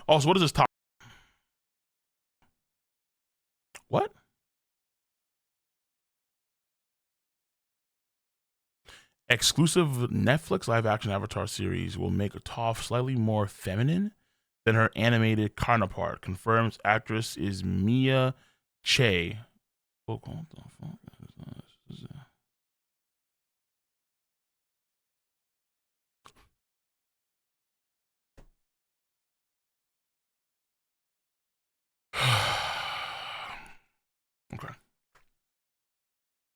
Oh, so what is this top? What? Exclusive Netflix live action Avatar series will make Toph slightly more feminine than her animated counterpart. Confirms actress is Mia Che. Oh, what the fuck? Okay.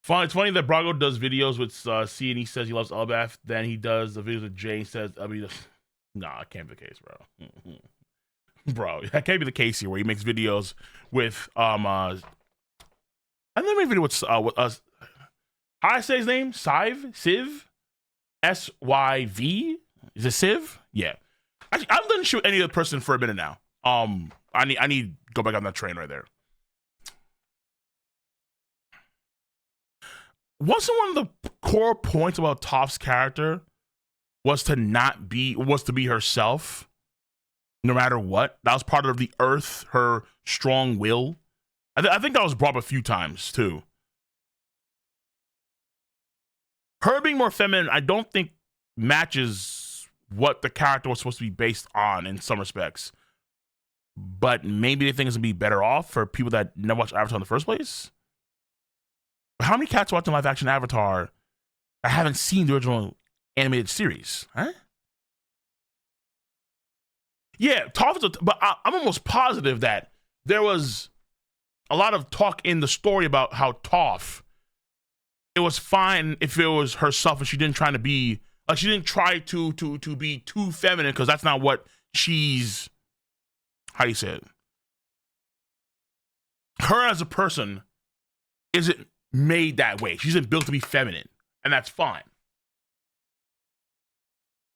It's funny that Brago does videos with C and he says he loves Elbath. Then he does the videos with Jay and says, I mean, nah, it can't be the case, bro. Bro, that can't be the case here where he makes videos with I think he made a video with us. How I say his name? Siv? SYV? Is it Siv? Yeah. Actually, I've done shoot any other person for a minute now. I need to go back on that train right there. Wasn't one of the core points about Toph's character was to be herself no matter what? That was part of the Earth, her strong will. I think that was brought up a few times too. Her being more feminine, I don't think matches what the character was supposed to be based on in some respects. But maybe they think it's gonna be better off for people that never watched Avatar in the first place. How many cats watching live action Avatar that haven't seen the original animated series? Huh? Yeah, Toph is but I'm almost positive that there was a lot of talk in the story about how Toph, it was fine if it was herself and she didn't try to be like she didn't try to be too feminine because that's not what she's. How do you say it? Her as a person isn't made that way. She's not built to be feminine, and that's fine.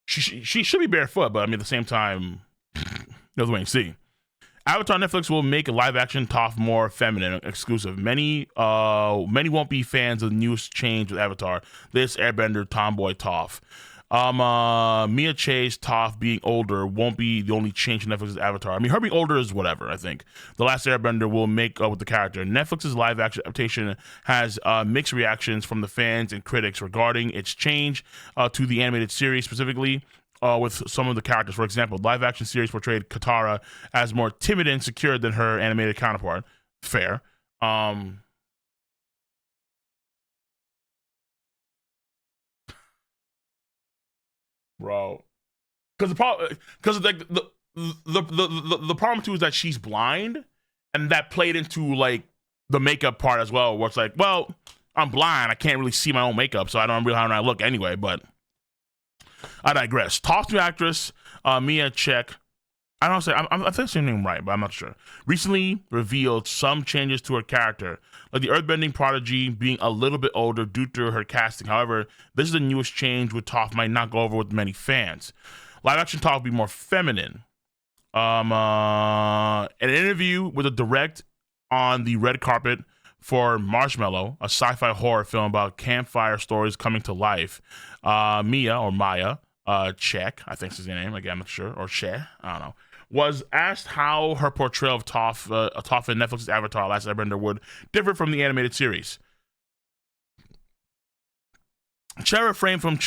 She should be barefoot, but I mean at the same time, there's wait and see. Avatar Netflix will make a live action Toph more feminine exclusive. Many won't be fans of the newest change with Avatar. This Airbender Tomboy Toph. Mia Che's Toph being older won't be the only change in Netflix's Avatar. I mean, her being older is whatever, I think. The Last Airbender will make up with the character. Netflix's live action adaptation has mixed reactions from the fans and critics regarding its change to the animated series, specifically with some of the characters. For example, live action series portrayed Katara as more timid and secure than her animated counterpart. Fair. Bro, because the problem, because like the problem too is that she's blind, and that played into like the makeup part as well, where it's like, well, I'm blind, I can't really see my own makeup, so I don't really how I look anyway. But I digress. Talk to actress Mia Check. I don't say I think her name right, but I'm not sure. Recently revealed some changes to her character, like the earthbending prodigy being a little bit older due to her casting. However, this is the newest change, which Toph might not go over with many fans. Live action Toph will be more feminine. An interview with a direct on the red carpet for Marshmallow, a sci-fi horror film about campfire stories coming to life. Mia or Maya, Check, I think is his name. Again, I'm not sure, or She, I don't know, was asked how her portrayal of Toph in Netflix's Avatar: Last Airbender would differ from the animated series. Che refrained from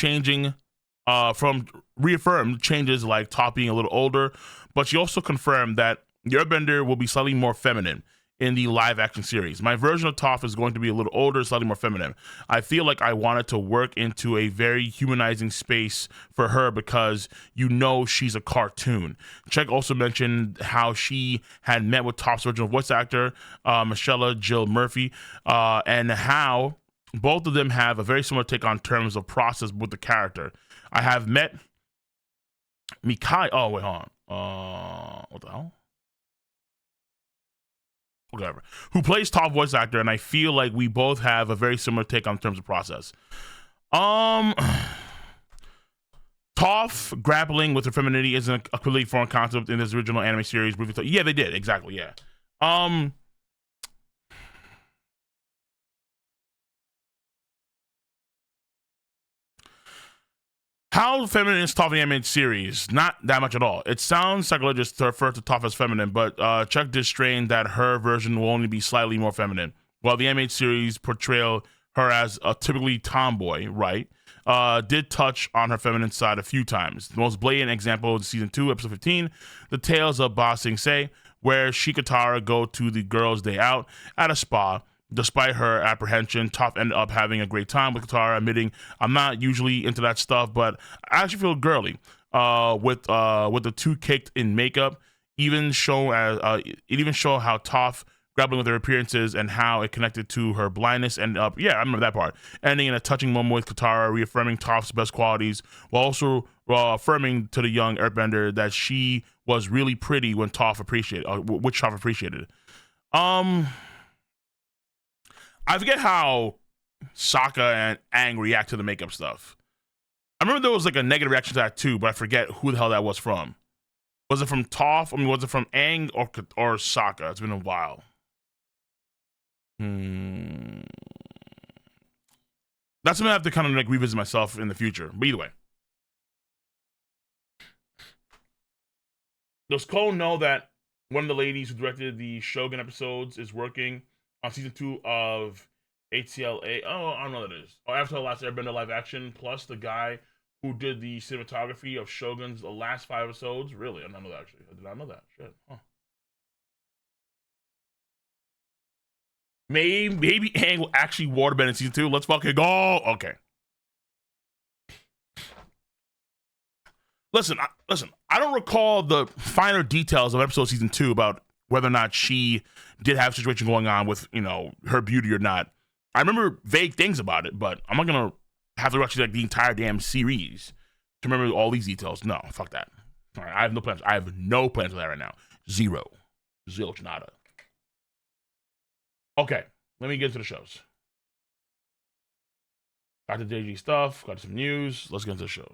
reaffirmed changes like Toph being a little older, but she also confirmed that the Airbender will be slightly more feminine in the live action series. My version of Toph is going to be a little older, slightly more feminine. I feel like I wanted to work into a very humanizing space for her because she's a cartoon. Check also mentioned how she had met with Toph's original voice actor, Michelle Jill Murphy, and how both of them have a very similar take on terms of process with the character. I have met Mikai. Oh, wait, hold on. What the hell? Whatever, who plays Toph voice actor, and I feel like we both have a very similar take on terms of process. Toph grappling with her femininity isn't a completely foreign concept in this original anime series. Yeah, they did exactly. Yeah. How feminine is Toph in the animated series? Not that much at all. It sounds sacrilegious to refer to Toph as feminine, but Chuck did strain that her version will only be slightly more feminine, while the animated series portrayal her as a typically tomboy, right? Did touch on her feminine side a few times. The most blatant example is season 2, episode 15, The Tales of Ba Sing Se, where she and Katara go to the girls' day out at a spa. Despite her apprehension, Toph ended up having a great time with Katara, admitting, "I'm not usually into that stuff, but I actually feel girly." With the two caked in makeup, even show it even show how Toph grappling with her appearances and how it connected to her blindness. And yeah, I remember that part. Ending in a touching moment with Katara, reaffirming Toph's best qualities, while also affirming to the young Earthbender that she was really pretty when Toph appreciated, which Toph appreciated. I forget how Sokka and Aang react to the makeup stuff. I remember there was like a negative reaction to that too, but I forget who the hell that was from. Was it from Toph? I mean, was it from Aang or Sokka? It's been a while. That's something I have to kind of like revisit myself in the future. But either way. Does Cole know that one of the ladies who directed the Shogun episodes is working on season 2 of HCLA? Oh, I don't know what that is. Oh, Avatar: The Last Airbender live action, plus the guy who did the cinematography of Shogun's the last 5 episodes. Really? I did not know that, actually. I did not know that. Shit. Huh. Maybe Aang will actually waterbend in season 2. Let's fucking go. Okay. Listen. I don't recall the finer details of episode season 2 about whether or not she did have a situation going on with, her beauty or not. I remember vague things about it, but I'm not gonna have to watch like the entire damn series to remember all these details. No, fuck that. All right, I have no plans. I have no plans for that right now. Zero. Zilch nada. Okay, let me get into the shows. Got the JG stuff, got some news. Let's get into the shows.